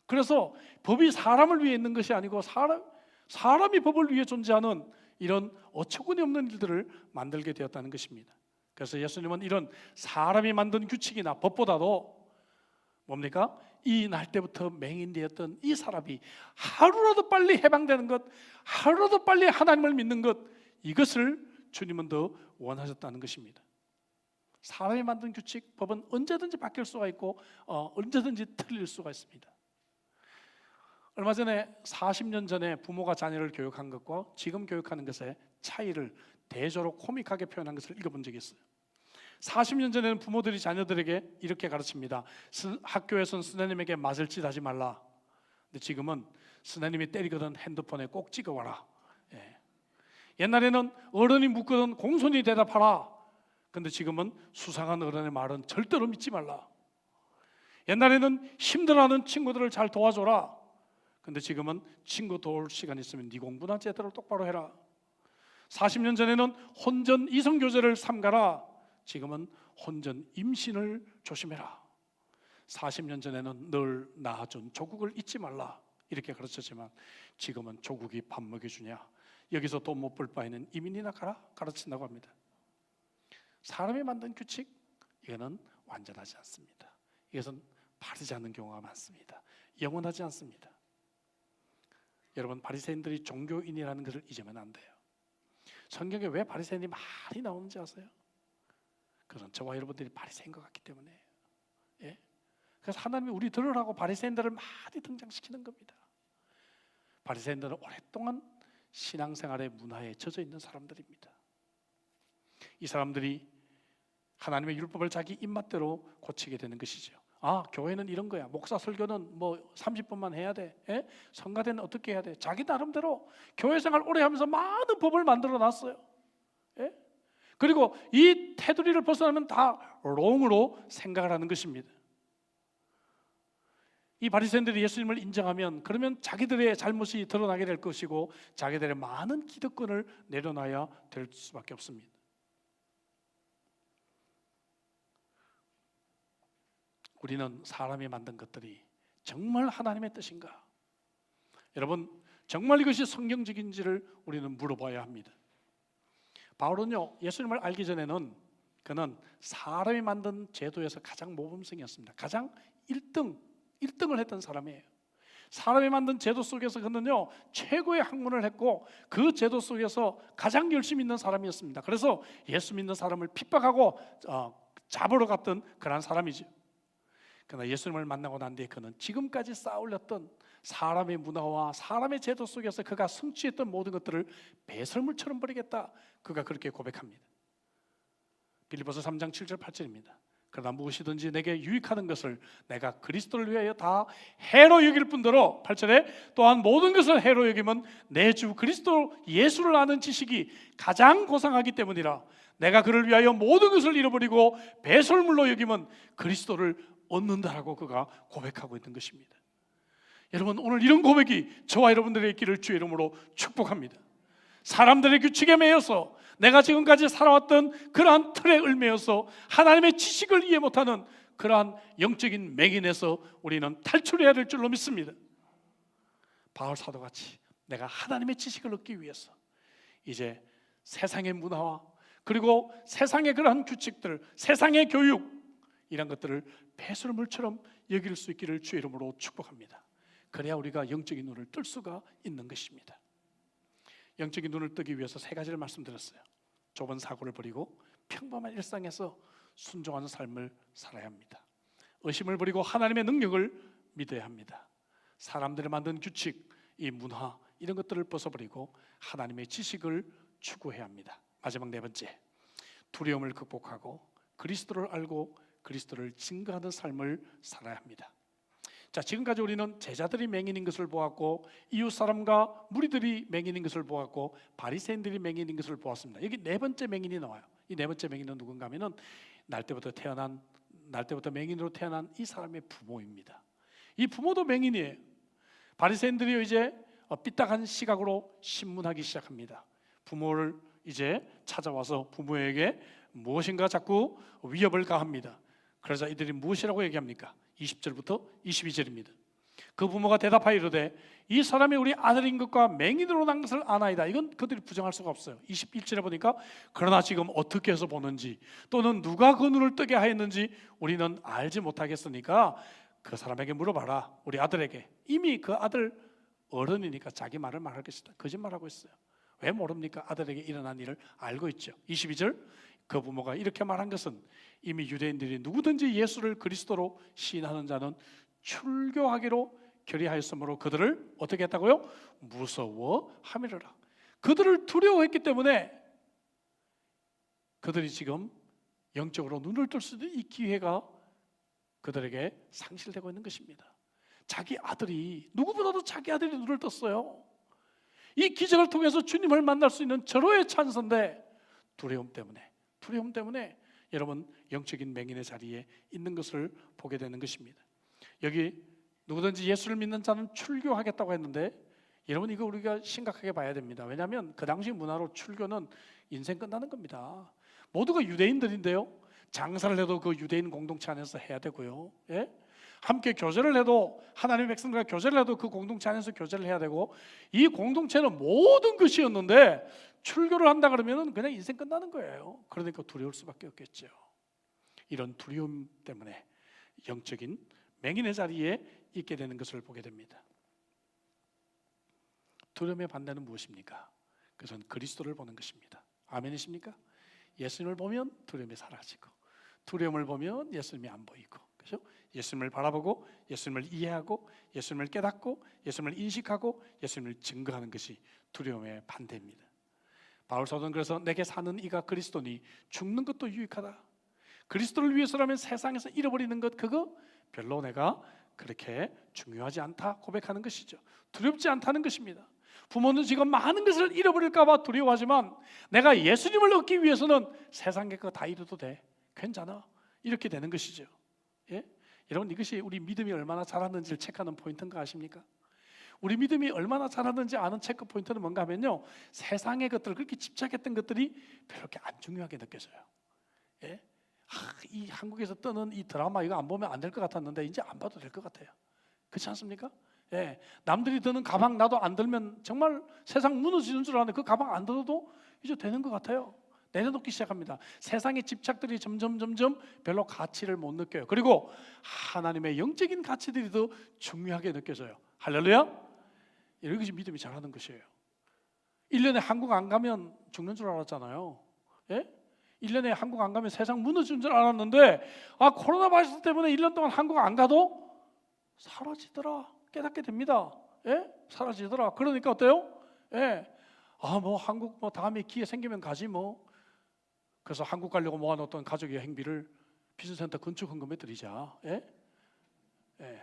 Speaker 1: 그래서 법이 사람을 위해 있는 것이 아니고 사람이 법을 위해 존재하는 이런 어처구니 없는 일들을 만들게 되었다는 것입니다. 그래서 예수님은 이런 사람이 만든 규칙이나 법보다도 뭡니까? 이 날 때부터 맹인되었던 이 사람이 하루라도 빨리 해방되는 것, 하루라도 빨리 하나님을 믿는 것, 이것을 주님은 더 원하셨다는 것입니다. 사람이 만든 규칙, 법은 언제든지 바뀔 수가 있고 언제든지 틀릴 수가 있습니다. 얼마 전에 40년 전에 부모가 자녀를 교육한 것과 지금 교육하는 것의 차이를 대조로 코믹하게 표현한 것을 읽어본 적이 있어요. 40년 전에는 부모들이 자녀들에게 이렇게 가르칩니다. 학교에서는 선생님에게 맞을 짓 하지 말라. 근데 지금은 선생님이 때리거든 핸드폰에 꼭 찍어와라. 옛날에는 어른이 묻거든 공손히 대답하라. 근데 지금은 수상한 어른의 말은 절대로 믿지 말라. 옛날에는 힘들어하는 친구들을 잘 도와줘라. 근데 지금은 친구 도울 시간 있으면 네 공부나 제대로 똑바로 해라. 40년 전에는 혼전 이성교제를 삼가라. 지금은 혼전 임신을 조심해라. 40년 전에는 늘 낳아준 조국을 잊지 말라. 이렇게 가르쳤지만 지금은 조국이 밥 먹여주냐, 여기서 돈 못 벌 바에는 이민이나 가라 가르친다고 합니다. 사람이 만든 규칙, 이거는 완전하지 않습니다. 이것은 바르지 않는 경우가 많습니다. 영원하지 않습니다. 여러분 바리새인들이 종교인이라는 것을 잊으면 안 돼요. 성경에 왜 바리새인이 많이 나오는지 아세요? 그건 저와 여러분들이 바리새인 것 같기 때문에. 그래서 하나님이 우리 들으라고 바리새인들을 많이 등장시키는 겁니다. 바리새인들은 오랫동안 신앙생활의 문화에 젖어 있는 사람들입니다. 이 사람들이 하나님의 율법을 자기 입맛대로 고치게 되는 것이죠. 교회는 이런 거야. 목사 설교는 뭐 30분만 해야 돼. 성가대는 어떻게 해야 돼. 자기 나름대로 교회 생활 오래 하면서 많은 법을 만들어 놨어요. 그리고 이 테두리를 벗어나면 다 롱으로 생각을 하는 것입니다. 이 바리새인들이 예수님을 인정하면 그러면 자기들의 잘못이 드러나게 될 것이고 자기들의 많은 기득권을 내려놔야 될 수밖에 없습니다. 우리는 사람이 만든 것들이 정말 하나님의 뜻인가? 여러분, 정말 이것이 성경적인지를 우리는 물어봐야 합니다. 바울은요, 예수님을 알기 전에는 그는 사람이 만든 제도에서 가장 모범생이었습니다. 가장 1등을 했던 사람이에요. 사람이 만든 제도 속에서 그는요, 최고의 학문을 했고 그 제도 속에서 가장 열심히 있는 사람이었습니다. 그래서 예수 믿는 사람을 핍박하고 잡으러 갔던 그런 사람이죠. 그러나 예수님을 만나고 난 뒤에 그는 지금까지 쌓아올렸던 사람의 문화와 사람의 제도 속에서 그가 성취했던 모든 것들을 배설물처럼 버리겠다, 그가 그렇게 고백합니다. 빌립보서 3장 7절 8절입니다. 그러나 무엇이든지 내게 유익하는 것을 내가 그리스도를 위하여 다 해로 여길 뿐더러 8절에 또한 모든 것을 해로 여기면 내 주 그리스도 예수를 아는 지식이 가장 고상하기 때문이라. 내가 그를 위하여 모든 것을 잃어버리고 배설물로 여기면 그리스도를 얻는다라고 그가 고백하고 있는 것입니다. 여러분, 오늘 이런 고백이 저와 여러분들의 있기를 주의 이름으로 축복합니다. 사람들의 규칙에 매여서 내가 지금까지 살아왔던 그러한 틀에 얽매여서 하나님의 지식을 이해 못하는 그러한 영적인 맹인에서 우리는 탈출해야 될 줄로 믿습니다. 바울 사도같이 내가 하나님의 지식을 얻기 위해서 이제 세상의 문화와 그리고 세상의 그러한 규칙들, 세상의 교육, 이런 것들을 배설물처럼 여길 수 있기를 주의 이름으로 축복합니다. 그래야 우리가 영적인 눈을 뜰 수가 있는 것입니다. 영적인 눈을 뜨기 위해서 세 가지를 말씀드렸어요. 좁은 사고를 버리고 평범한 일상에서 순종하는 삶을 살아야 합니다. 의심을 버리고 하나님의 능력을 믿어야 합니다. 사람들이 만든 규칙, 이 문화, 이런 것들을 벗어버리고 하나님의 지식을 추구해야 합니다. 마지막 네 번째, 두려움을 극복하고 그리스도를 알고 그리스도를 증거하는 삶을 살아야 합니다. 자, 지금까지 우리는 제자들이 맹인인 것을 보았고 이웃 사람과 무리들이 맹인인 것을 보았고 바리새인들이 맹인인 것을 보았습니다. 여기 네 번째 맹인이 나와요. 이 네 번째 맹인은 누군가 하면은 날 때부터 맹인으로 태어난 이 사람의 부모입니다. 이 부모도 맹인이에요. 바리새인들이 이제 삐딱한 시각으로 신문하기 시작합니다. 부모를 이제 찾아와서 부모에게 무엇인가 자꾸 위협을 가합니다. 그러자 이들이 무엇이라고 얘기합니까? 20절부터 22절입니다. 그 부모가 대답하여 이르되 이 사람이 우리 아들인 것과 맹인으로 난 것을 아나이다. 이건 그들이 부정할 수가 없어요. 21절에 보니까 그러나 지금 어떻게 해서 보는지 또는 누가 그 눈을 뜨게 하였는지 우리는 알지 못하겠으니까 그 사람에게 물어봐라. 우리 아들에게. 이미 그 아들 어른이니까 자기 말을 말할 것이다. 거짓말하고 있어요. 왜 모릅니까? 아들에게 일어난 일을 알고 있죠. 22절, 그 부모가 이렇게 말한 것은 이미 유대인들이 누구든지 예수를 그리스도로 시인하는 자는 출교하기로 결의하였으므로 그들을 어떻게 했다고요? 무서워함이라. 그들을 두려워했기 때문에 그들이 지금 영적으로 눈을 뜰 수 있는 이 기회가 그들에게 상실되고 있는 것입니다. 자기 아들이, 누구보다도 자기 아들이 눈을 떴어요. 이 기적을 통해서 주님을 만날 수 있는 절호의 찬스인데 두려움 때문에 여러분 영적인 맹인의 자리에 있는 것을 보게 되는 것입니다. 여기 누구든지 예수를 믿는 자는 출교하겠다고 했는데 여러분 이거 우리가 심각하게 봐야 됩니다. 왜냐하면 그 당시 문화로 출교는 인생 끝나는 겁니다. 모두가 유대인들인데요, 장사를 해도 그 유대인 공동체 안에서 해야 되고요, 예? 함께 교제를 해도 하나님의 백성들과 교제를 해도 그 공동체 안에서 교제를 해야 되고, 이 공동체는 모든 것이었는데 출교를 한다 그러면 그냥 인생 끝나는 거예요. 그러니까 두려울 수밖에 없겠죠. 이런 두려움 때문에 영적인 맹인의 자리에 있게 되는 것을 보게 됩니다. 두려움의 반대는 무엇입니까? 그것은 그리스도를 보는 것입니다. 아멘이십니까? 예수님을 보면 두려움이 사라지고, 두려움을 보면 예수님이 안 보이고, 그렇죠? 예수님을 바라보고 예수님을 이해하고 예수님을 깨닫고 예수님을 인식하고 예수님을 증거하는 것이 두려움의 반대입니다. 바울 사도는 그래서 내게 사는 이가 그리스도니 죽는 것도 유익하다. 그리스도를 위해서라면 세상에서 잃어버리는 것, 그거 별로 내가 그렇게 중요하지 않다 고백하는 것이죠. 두렵지 않다는 것입니다. 부모는 지금 많은 것을 잃어버릴까 봐 두려워하지만 내가 예수님을 얻기 위해서는 세상의 거 다 잃어도 돼, 괜찮아, 이렇게 되는 것이죠. 예? 여러분, 이것이 우리 믿음이 얼마나 자랐는지를 체크하는 포인트인 거 아십니까? 우리 믿음이 얼마나 자랐는지 아는 체크 포인트는 뭔가 하면요, 세상의 것들, 그렇게 집착했던 것들이 별로 그렇게 안 중요하게 느껴져요. 예? 이 한국에서 뜨는 이 드라마 이거 안 보면 안 될 것 같았는데 이제 안 봐도 될 것 같아요. 그렇지 않습니까? 예, 남들이 드는 가방 나도 안 들면 정말 세상 무너지는 줄 아는데 그 가방 안 들어도 이제 되는 것 같아요. 내려놓기 시작합니다. 세상의 집착들이 점점 별로 가치를 못 느껴요. 그리고 하나님의 영적인 가치들이 더 중요하게 느껴져요. 할렐루야. 이것이 믿음이 자라는 것이에요. 1년에 한국 안 가면 죽는 줄 알았잖아요. 예? 1년에 한국 안 가면 세상 무너지는 줄 알았는데 코로나 바이러스 때문에 1년 동안 한국 안 가도 사라지더라 깨닫게 됩니다. 예? 사라지더라. 그러니까 어때요? 예. 뭐 한국 뭐 다음에 기회 생기면 가지 뭐. 그래서 한국 가려고 모아놓던 가족 여행비를 비즈센터 건축 헌금에 드리자. 예? 예.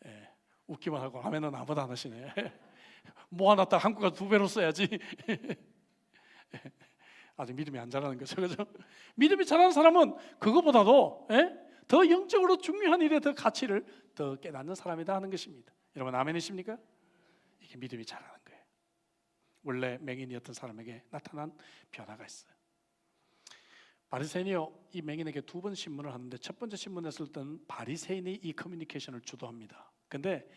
Speaker 1: 예. 웃기만 하고 하면은 아무도 안 하시네. 모아놨다 한국 가서 2배로 써야지. 아직 믿음이 안 자라는 거죠, 그죠? 믿음이 자라는 사람은 그거보다도 더 영적으로 중요한 일에 더 가치를 더 깨닫는 사람이다 하는 것입니다. 여러분 아멘이십니까? 이게 믿음이 자라는 거예요. 원래 맹인이었던 사람에게 나타난 변화가 있어요. 바리새인이요, 이 맹인에게 2번 신문을 하는데 첫 번째 신문했을 때는 바리새인이 이 커뮤니케이션을 주도합니다. 근데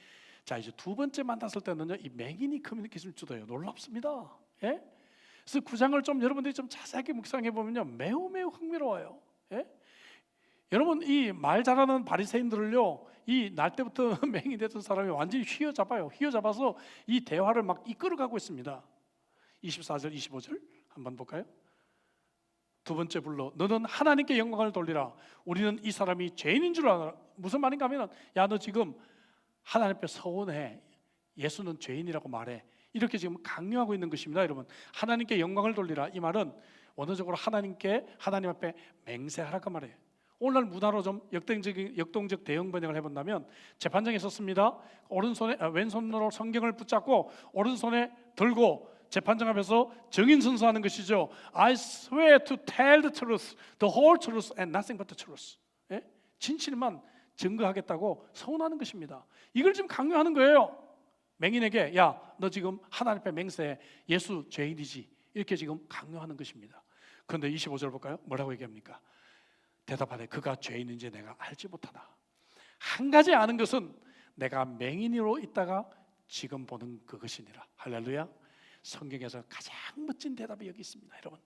Speaker 1: 자 이제 2번째 만났을 때는요, 이 맹인이 커뮤니케이션을 주도해요. 놀랍습니다. 예? 그래서 9장을 좀 여러분들이 좀 자세하게 묵상해 보면요, 매우 흥미로워요. 예? 여러분 이 말 잘하는 바리새인들을요, 이 날 때부터 맹인이 됐던 사람이 완전히 휘어잡아요. 휘어잡아서 이 대화를 막 이끌어가고 있습니다. 24절 25절 한번 볼까요? 2번째 불러 너는 하나님께 영광을 돌리라. 우리는 이 사람이 죄인인 줄 알아. 무슨 말인가 하면 야 너 지금 하나님 앞에 서운해. 예수는 죄인이라고 말해. 이렇게 지금 강요하고 있는 것입니다. 여러분 하나님께 영광을 돌리라, 이 말은 원어적으로 하나님 앞에 맹세하라고 말해요. 오늘날 문화로 좀 역동적 대형 번역을 해본다면 재판장에 있었습니다. 왼손으로 성경을 붙잡고 오른손에 들고 재판장 앞에서 증인 선서하는 것이죠. I swear to tell the truth, the whole truth and nothing but the truth. 예? 진실만 증거하겠다고 서운하는 것입니다. 이걸 지금 강요하는 거예요. 맹인에게 야 너 지금 하나님 앞에 맹세해. 예수 죄인이지. 이렇게 지금 강요하는 것입니다. 그런데 25절 볼까요? 뭐라고 얘기합니까? 대답하되 그가 죄인인지 내가 알지 못하나. 한 가지 아는 것은 내가 맹인으로 있다가 지금 보는 그것이니라. 할렐루야. 성경에서 가장 멋진 대답이 여기 있습니다. 여러분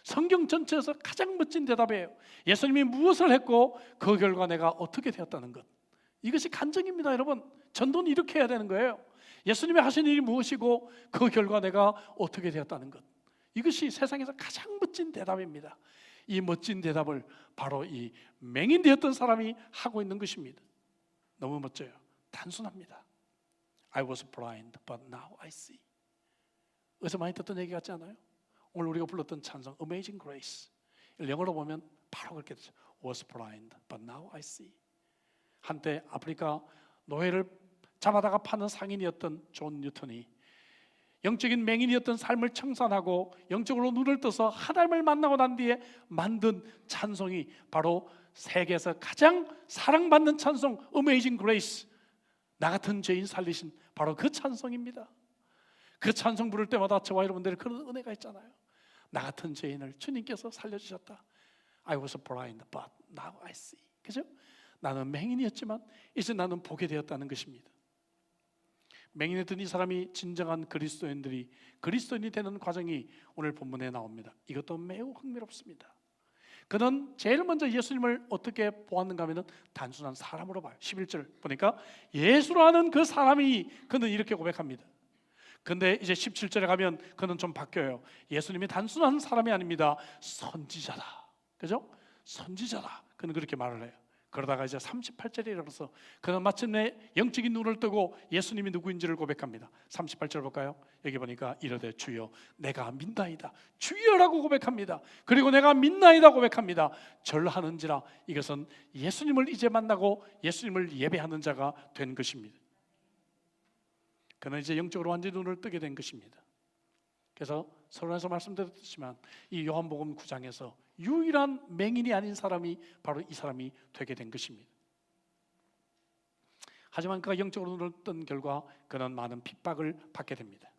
Speaker 1: 성경 전체에서 가장 멋진 대답이에요. 예수님이 무엇을 했고 그 결과 내가 어떻게 되었다는 것, 이것이 간증입니다. 여러분 전도는 이렇게 해야 되는 거예요. 예수님이 하신 일이 무엇이고 그 결과 내가 어떻게 되었다는 것, 이것이 세상에서 가장 멋진 대답입니다. 이 멋진 대답을 바로 이 맹인 되었던 사람이 하고 있는 것입니다. 너무 멋져요. 단순합니다. I was blind but now I see. 어디서 많이 듣던 얘기 같지 않아요? 오늘 우리가 불렀던 찬송 Amazing Grace, 영어로 보면 바로 그렇게 되죠. Was blind but now I see. 한때 아프리카 노예를 잡아다가 파는 상인이었던 존 뉴턴이 영적인 맹인이었던 삶을 청산하고 영적으로 눈을 떠서 하나님을 만나고 난 뒤에 만든 찬송이 바로 세계에서 가장 사랑받는 찬송 Amazing Grace, 나 같은 죄인 살리신 바로 그 찬송입니다. 그 찬송 부를 때마다 저와 여러분들의 그런 은혜가 있잖아요. 나 같은 죄인을 주님께서 살려주셨다. I was blind but now I see. 그죠? 나는 맹인이었지만 이제 나는 보게 되었다는 것입니다. 맹인했던 이 사람이 진정한 그리스도인이 되는 과정이 오늘 본문에 나옵니다. 이것도 매우 흥미롭습니다. 그는 제일 먼저 예수님을 어떻게 보았는가 하면 단순한 사람으로 봐요. 11절 보니까 예수라는 그 사람이, 그는 이렇게 고백합니다. 근데 이제 17절에 가면 그는 좀 바뀌어요. 예수님이 단순한 사람이 아닙니다. 선지자다. 그죠? 선지자다. 그는 그렇게 말을 해요. 그러다가 이제 38절에 이르러서 그는 마침내 영적인 눈을 뜨고 예수님이 누구인지를 고백합니다. 38절 볼까요? 여기 보니까 이르되 주여 내가 믿나이다. 주여라고 고백합니다. 그리고 내가 믿나이다 고백합니다. 절하는지라. 이것은 예수님을 이제 만나고 예수님을 예배하는 자가 된 것입니다. 그는 이제 영적으로 완전히 눈을 뜨게 된 것입니다. 그래서 서론에서 말씀드렸지만 이 요한복음 9장에서 유일한 맹인이 아닌 사람이 바로 이 사람이 되게 된 것입니다. 하지만 그가 영적으로 눈을 뜬 결과 그는 많은 핍박을 받게 됩니다.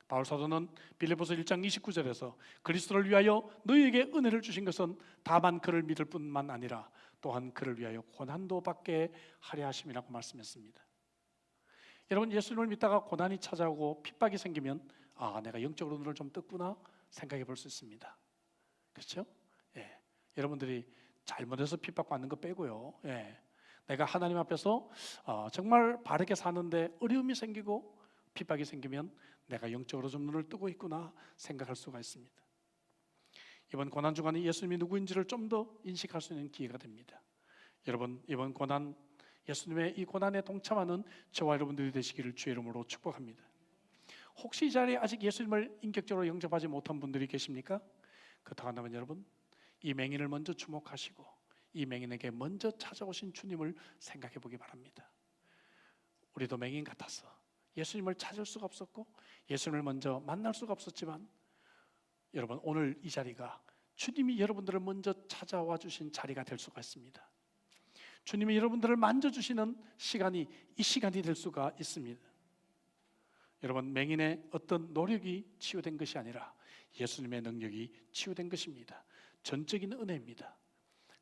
Speaker 1: 바울 사도는 빌립보서 1장 29절에서 그리스도를 위하여 너희에게 은혜를 주신 것은 다만 그를 믿을 뿐만 아니라 또한 그를 위하여 고난도 받게 하려 하심이라고 말씀했습니다. 여러분, 예수님을 믿다가 고난이 찾아오고 핍박이 생기면 내가 영적으로 눈을 좀 떴구나 생각해 볼 수 있습니다. 그렇죠? 예. 여러분들이 잘못해서 핍박받는 거 빼고요. 예. 내가 하나님 앞에서 정말 바르게 사는데 어려움이 생기고 핍박이 생기면 내가 영적으로 좀 눈을 뜨고 있구나 생각할 수가 있습니다. 이번 고난 주간에 예수님이 누구인지를 좀 더 인식할 수 있는 기회가 됩니다. 여러분, 이번 고난, 예수님의 이 고난에 동참하는 저와 여러분들이 되시기를 주의 이름으로 축복합니다. 혹시 이 자리에 아직 예수님을 인격적으로 영접하지 못한 분들이 계십니까? 그렇다고 한다면 여러분, 이 맹인을 먼저 주목하시고 이 맹인에게 먼저 찾아오신 주님을 생각해 보기 바랍니다. 우리도 맹인 같아서 예수님을 찾을 수가 없었고 예수님을 먼저 만날 수가 없었지만 여러분, 오늘 이 자리가 주님이 여러분들을 먼저 찾아와 주신 자리가 될 수가 있습니다. 주님이 여러분들을 만져주시는 시간이 이 시간이 될 수가 있습니다. 여러분, 맹인의 어떤 노력이 치유된 것이 아니라 예수님의 능력이 치유된 것입니다. 전적인 은혜입니다.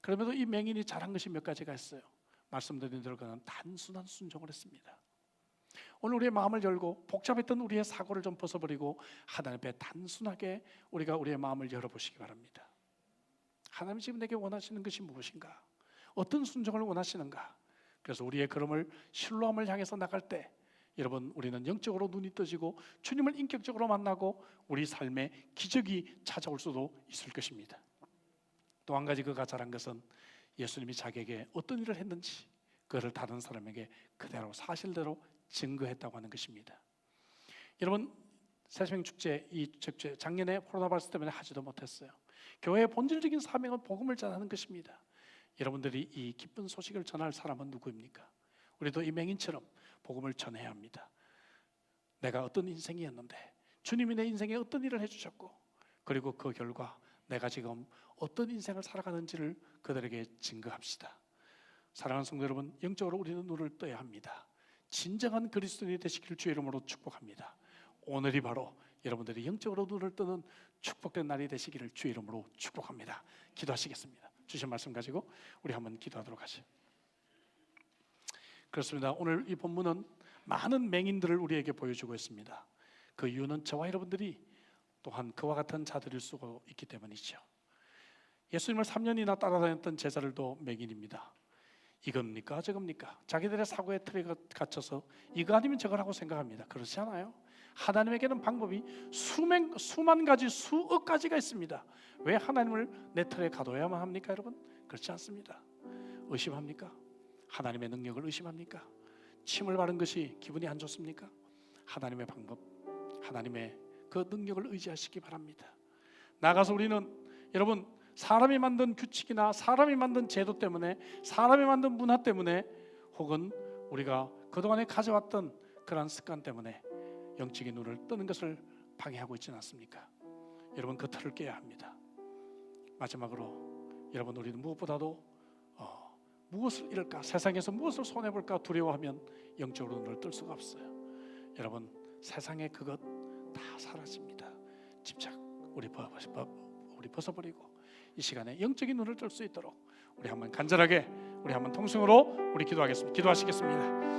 Speaker 1: 그럼에도 이 맹인이 잘한 것이 몇 가지가 있어요. 말씀드린 대로 그는 단순한 순종을 했습니다. 오늘 우리의 마음을 열고 복잡했던 우리의 사고를 좀 벗어버리고 하나님 앞에 단순하게 우리가 우리의 마음을 열어보시기 바랍니다. 하나님이 지금 내게 원하시는 것이 무엇인가? 어떤 순종을 원하시는가? 그래서 우리의 걸음을 신뢰함을 향해서 나갈 때 여러분, 우리는 영적으로 눈이 떠지고 주님을 인격적으로 만나고 우리 삶에 기적이 찾아올 수도 있을 것입니다. 또 한 가지 그가 잘한 것은 예수님이 자기에게 어떤 일을 했는지 그를 다른 사람에게 그대로 사실대로 증거했다고 하는 것입니다. 여러분, 새생명축제 이 축제 작년에 코로나 바이러스 때문에 하지도 못했어요. 교회의 본질적인 사명은 복음을 전하는 것입니다. 여러분들이 이 기쁜 소식을 전할 사람은 누구입니까? 우리도 이 맹인처럼 복음을 전해야 합니다. 내가 어떤 인생이었는데 주님이 내 인생에 어떤 일을 해주셨고 그리고 그 결과 내가 지금 어떤 인생을 살아가는지를 그들에게 증거합시다. 사랑하는 성도 여러분, 영적으로 우리는 눈을 떠야 합니다. 진정한 그리스도인이 되시기를 주의 이름으로 축복합니다. 오늘이 바로 여러분들이 영적으로 눈을 뜨는 축복된 날이 되시기를 주의 이름으로 축복합니다. 기도하시겠습니다. 주신 말씀 가지고 우리 한번 기도하도록 하죠. 그렇습니다. 오늘 이 본문은 많은 맹인들을 우리에게 보여주고 있습니다. 그 이유는 저와 여러분들이 또한 그와 같은 자들일 수 있기 때문이죠. 예수님을 3년이나 따라다녔던 제자들도 맹인입니다. 이겁니까 저겁니까? 자기들의 사고의 틀에 갇혀서 이거 아니면 저거라고 생각합니다. 그렇지 않아요? 하나님에게는 방법이 수만 가지 수억 가지가 있습니다. 왜 하나님을 내 틀에 가둬야만 합니까 여러분? 그렇지 않습니다. 의심합니까? 하나님의 능력을 의심합니까? 침을 바른 것이 기분이 안 좋습니까? 하나님의 방법, 하나님의 그 능력을 의지하시기 바랍니다. 나가서 우리는 여러분, 사람이 만든 규칙이나 사람이 만든 제도 때문에, 사람이 만든 문화 때문에, 혹은 우리가 그동안에 가져왔던 그런 습관 때문에 영적인 눈을 뜨는 것을 방해하고 있지는 않습니까? 여러분, 그 틀을 깨야 합니다. 마지막으로 여러분, 우리는 무엇보다도 무엇을 잃을까, 세상에서 무엇을 손해볼까 두려워하면 영적으로 눈을 뜰 수가 없어요. 여러분, 세상의 그것 다 사라집니다. 집착 우리 벗어버리고 이 시간에 영적인 눈을 뜰 수 있도록 우리 한번 간절하게, 우리 한번 통성으로 우리 기도하겠습니다. 기도하시겠습니다.